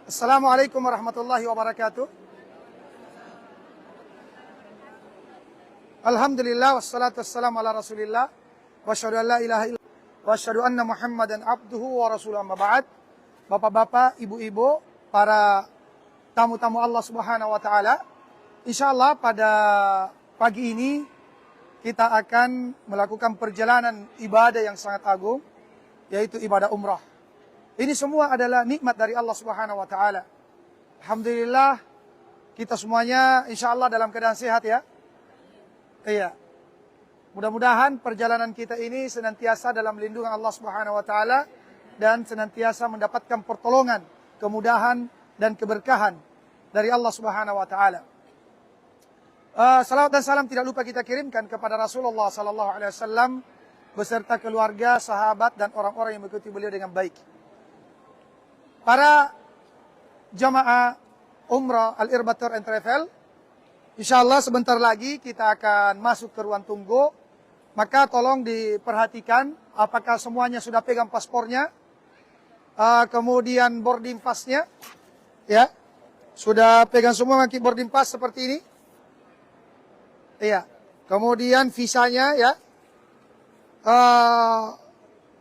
Assalamualaikum warahmatullahi wabarakatuh. Alhamdulillah wassalatu wassalamu ala Rasulillah wa asyhadu an la ilaha illallah wa asyhadu anna Muhammadan abduhu wa rasuluhu amma ba'd. Bapak-bapak, ibu-ibu, para tamu-tamu Allah Subhanahu wa taala. Insyaallah pada pagi ini kita akan melakukan perjalanan ibadah yang sangat agung, yaitu ibadah umrah. Ini semua adalah nikmat dari Allah Subhanahu wa taala. Alhamdulillah kita semuanya insyaallah dalam keadaan sehat ya. Iya. Mudah-mudahan perjalanan kita ini senantiasa dalam lindungan Allah Subhanahu wa taala dan senantiasa mendapatkan pertolongan, kemudahan dan keberkahan dari Allah Subhanahu wa taala. Salawat dan salam tidak lupa kita kirimkan kepada Rasulullah sallallahu alaihi wasallam beserta keluarga, sahabat dan orang-orang yang mengikuti beliau dengan baik. Para jamaah umrah Al-Irbat Tour and Travel, insyaallah sebentar lagi kita akan masuk ke ruang tunggu. Maka tolong diperhatikan apakah semuanya sudah pegang paspornya, kemudian boarding pass-nya, ya, sudah pegang semua boarding pass seperti ini, iya. Kemudian visanya, ya,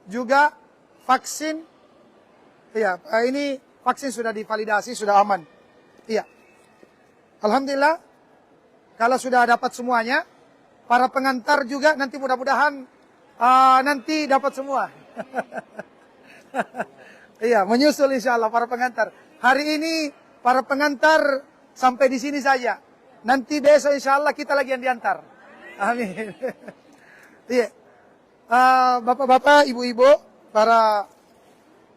juga vaksin, iya. Ini vaksin sudah divalidasi, sudah aman, iya. Alhamdulillah, kalau sudah dapat semuanya. Para pengantar juga nanti mudah-mudahan nanti dapat semua. Iya, menyusul insyaallah para pengantar. Hari ini para pengantar sampai di sini saja. Nanti besok insyaallah kita lagi yang diantar. Amin. Iya. Bapak-bapak, ibu-ibu, para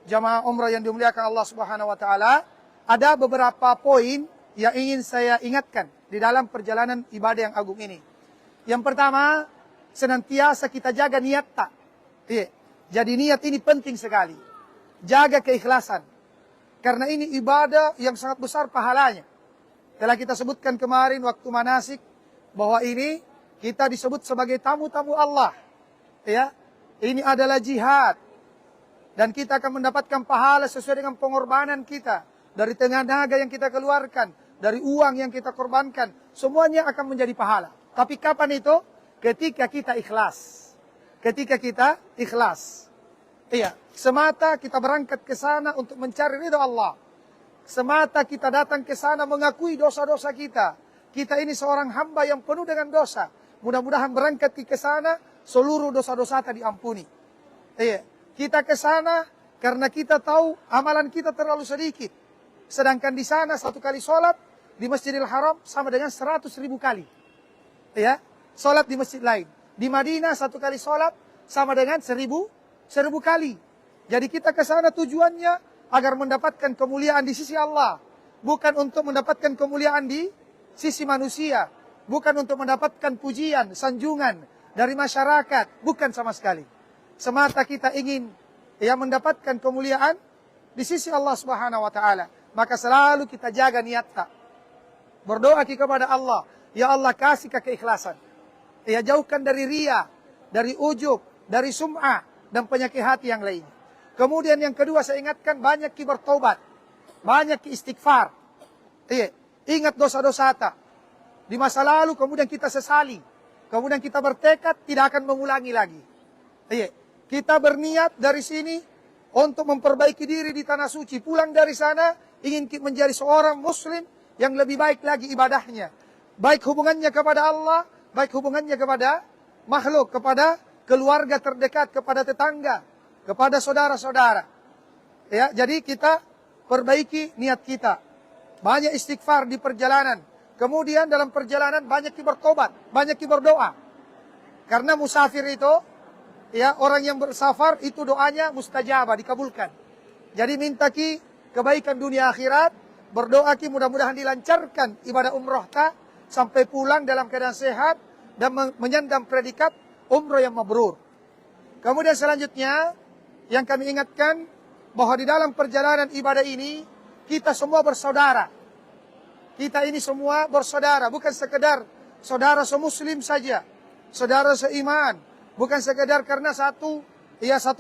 jamaah umrah yang dimuliakan Allah Subhanahu wa taala, ada beberapa poin yang ingin saya ingatkan di dalam perjalanan ibadah yang agung ini. Yang pertama, senantiasa kita jaga niat tak. Iya. Jadi niat ini penting sekali. Jaga keikhlasan. Karena ini ibadah yang sangat besar pahalanya. Telah kita sebutkan kemarin waktu manasik bahwa ini kita disebut sebagai tamu-tamu Allah. Ya. Ini adalah jihad. Dan kita akan mendapatkan pahala sesuai dengan pengorbanan kita. Dari tenaga yang kita keluarkan, dari uang yang kita korbankan, semuanya akan menjadi pahala. Tapi kapan itu? Ketika kita ikhlas. Ketika kita ikhlas. Iya, semata kita berangkat ke sana untuk mencari ridha Allah. Semata kita datang ke sana mengakui dosa-dosa kita. Kita ini seorang hamba yang penuh dengan dosa. Mudah-mudahan berangkat ke sana, seluruh dosa-dosa tadi diampuni. Iya, kita ke sana karena kita tahu amalan kita terlalu sedikit. Sedangkan di sana satu kali sholat di Masjidil Haram sama dengan 100.000 kali. Ya, sholat di masjid lain. Di Madinah satu kali sholat sama dengan 1.000 kali. Jadi kita ke sana tujuannya agar mendapatkan kemuliaan di sisi Allah. Bukan untuk mendapatkan kemuliaan di sisi manusia. Bukan untuk mendapatkan pujian, sanjungan dari masyarakat. Bukan sama sekali. Semata kita ingin mendapatkan kemuliaan di sisi Allah Subhanahu wa taala. Maka selalu kita jaga niat tak. Berdoa kepada Allah. Ya Allah, kasih keikhlasan. Ya, jauhkan dari riya, dari ujub, dari sum'ah, dan penyakit hati yang lainnya. Kemudian yang kedua saya ingatkan, banyak bertaubat. Banyak istighfar. Ya, ingat dosa-dosa tak. Di masa lalu kemudian kita sesali. Kemudian kita bertekad tidak akan mengulangi lagi. Ya, kita berniat dari sini untuk memperbaiki diri di tanah suci. Pulang dari sana ingin menjadi seorang muslim yang lebih baik lagi ibadahnya. Baik hubungannya kepada Allah, baik hubungannya kepada makhluk, kepada keluarga terdekat, kepada tetangga, kepada saudara-saudara. Ya, jadi kita perbaiki niat kita. Banyak istighfar di perjalanan. Kemudian dalam perjalanan banyak bertobat, banyak berdoa. Karena musafir itu, ya, orang yang bersafar itu doanya mustajabah, dikabulkan. Jadi minta kebaikan dunia akhirat, berdoa mudah-mudahan dilancarkan ibadah umroh ta sampai pulang dalam keadaan sehat dan menyandang predikat umroh yang mabrur. Kemudian selanjutnya yang kami ingatkan bahwa di dalam perjalanan ibadah ini kita semua bersaudara. Kita ini semua bersaudara, bukan sekedar saudara semuslim saja, saudara seiman, bukan sekedar karena satu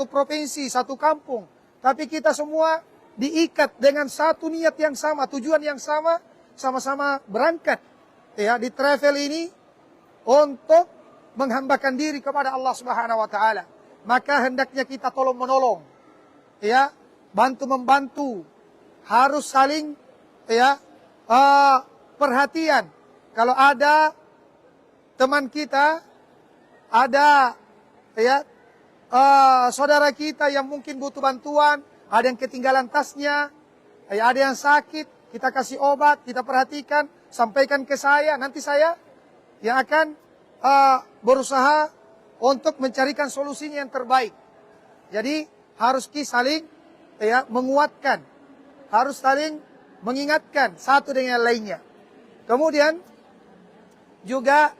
provinsi, satu kampung, tapi kita semua diikat dengan satu niat yang sama, tujuan yang sama, sama-sama berangkat ya di travel ini untuk menghambakan diri kepada Allah Subhanahu wa taala. Maka hendaknya kita tolong menolong. Ya, bantu membantu. Harus saling ya perhatian. Kalau ada teman kita, ada ya saudara kita yang mungkin butuh bantuan, ada yang ketinggalan tasnya, ya, ada yang sakit, kita kasih obat, kita perhatikan, sampaikan ke saya, nanti saya yang akan berusaha untuk mencarikan solusinya yang terbaik. Jadi harus saling ya menguatkan, harus saling mengingatkan satu dengan lainnya. Kemudian juga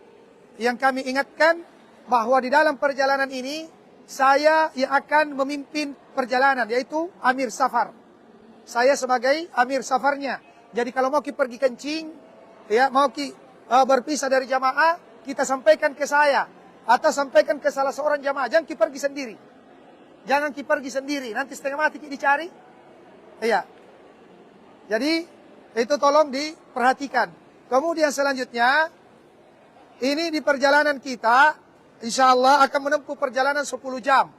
yang kami ingatkan bahwa di dalam perjalanan ini saya yang akan memimpin perjalanan, yaitu Amir Safar. Saya sebagai Amir Safarnya. Jadi kalau mau pergi kencing, ya mau berpisah dari jamaah, kita sampaikan ke saya atau sampaikan ke salah seorang jamaah. Jangan pergi sendiri. Jangan pergi sendiri. Nanti setengah mati dicari. Iya. Jadi itu tolong diperhatikan. Kemudian selanjutnya, ini di perjalanan kita, insya Allah akan menempuh perjalanan 10 jam.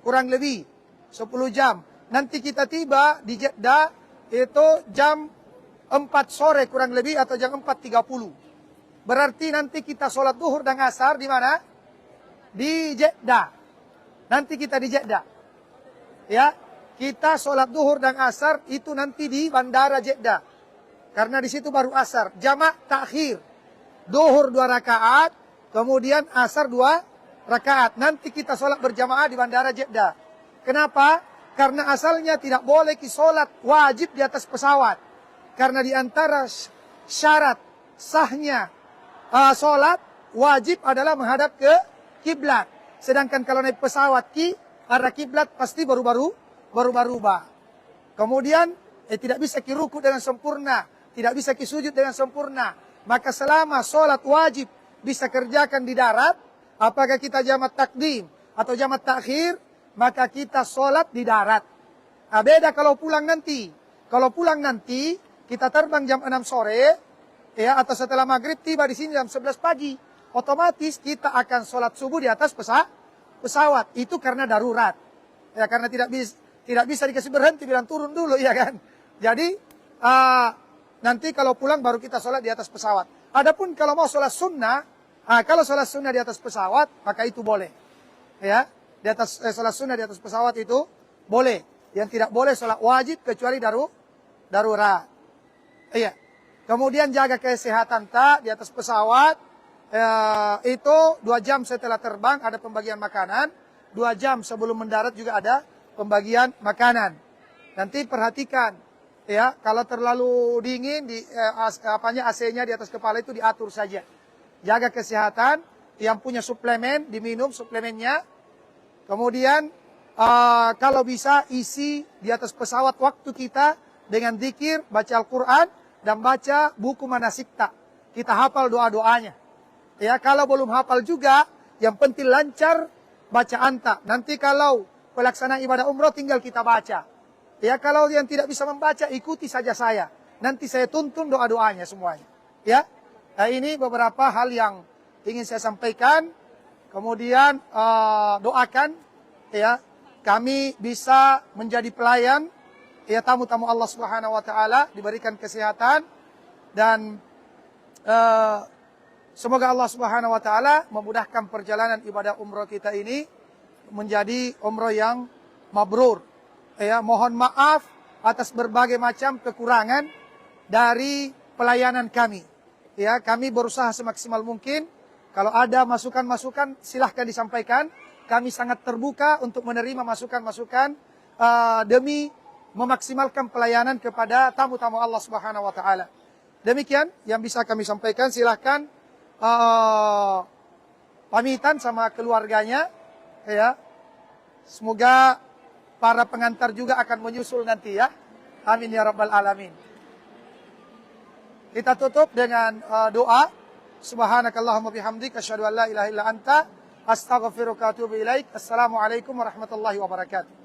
Kurang lebih 10 jam. Nanti kita tiba di Jeddah itu jam 4 sore kurang lebih atau jam 4.30. Berarti nanti kita sholat duhur dan asar di mana? Di Jeddah. Nanti kita di Jeddah. Ya, kita sholat duhur dan asar itu nanti di Bandara Jeddah. Karena di situ baru asar. Jamak takhir. Duhur 2 rakaat, kemudian asar 2 rakaat. Nanti kita sholat berjamaah di Bandara Jeddah. Kenapa? Karena asalnya tidak boleh sholat wajib di atas pesawat. Karena di antara syarat sahnya sholat wajib adalah menghadap ke kiblat. Sedangkan kalau naik pesawat arah kiblat pasti berubah. Kemudian tidak bisa ruku dengan sempurna, tidak bisa sujud dengan sempurna. Maka selama sholat wajib bisa kerjakan di darat, apakah kita jamak takdim atau jamak takhir, maka kita sholat di darat. Nah, beda kalau pulang nanti. Kalau pulang nanti, kita terbang jam 6 sore, ya, atau setelah maghrib tiba di sini jam 11 pagi. Otomatis kita akan sholat subuh di atas pesawat. Itu karena darurat. Ya, karena tidak bisa dikasih berhenti, bilang turun dulu, ya kan. Jadi, nanti kalau pulang baru kita sholat di atas pesawat. Adapun kalau mau sholat sunnah, kalau sholat sunnah di atas pesawat, maka itu boleh. Ya, di atas sholat sunnah di atas pesawat itu boleh. Yang tidak boleh sholat wajib kecuali darurat. Iya. Kemudian jaga kesehatan di atas pesawat. Itu 2 jam setelah terbang ada pembagian makanan. 2 jam sebelum mendarat juga ada pembagian makanan. Nanti perhatikan. Ya, kalau terlalu dingin AC-nya di atas kepala itu diatur saja. Jaga kesehatan, yang punya suplemen diminum suplemennya. Kemudian kalau bisa isi di atas pesawat waktu kita dengan zikir, baca Al-Qur'an dan baca buku manasikta. Kita hafal doa-doanya. Ya, kalau belum hafal juga, yang penting lancar baca anta. Nanti kalau pelaksanaan ibadah umroh tinggal kita baca. Ya, kalau yang tidak bisa membaca, ikuti saja saya. Nanti saya tuntun doa-doanya semuanya. Ya, nah, ini beberapa hal yang ingin saya sampaikan. Kemudian doakan, ya, kami bisa menjadi pelayan, ya, tamu-tamu Allah Subhanahu Wa Taala, diberikan kesehatan dan semoga Allah Subhanahu Wa Taala memudahkan perjalanan ibadah umroh kita ini menjadi umroh yang mabrur. Ya, mohon maaf atas berbagai macam kekurangan dari pelayanan kami. Ya, kami berusaha semaksimal mungkin. Kalau ada masukan-masukan, silahkan disampaikan. Kami sangat terbuka untuk menerima masukan-masukan demi memaksimalkan pelayanan kepada tamu-tamu Allah Subhanahu Wa Taala. Demikian yang bisa kami sampaikan. Silahkan pamitan sama keluarganya. Ya, semoga para pengantar juga akan menyusul nanti, ya. Amin ya rabbal alamin. Kita tutup dengan doa. Subhanakallahumma bihamdika asyhadu an la ilaha illa anta astaghfiruka wa atubu ilaik. Assalamualaikum warahmatullahi wabarakatuh.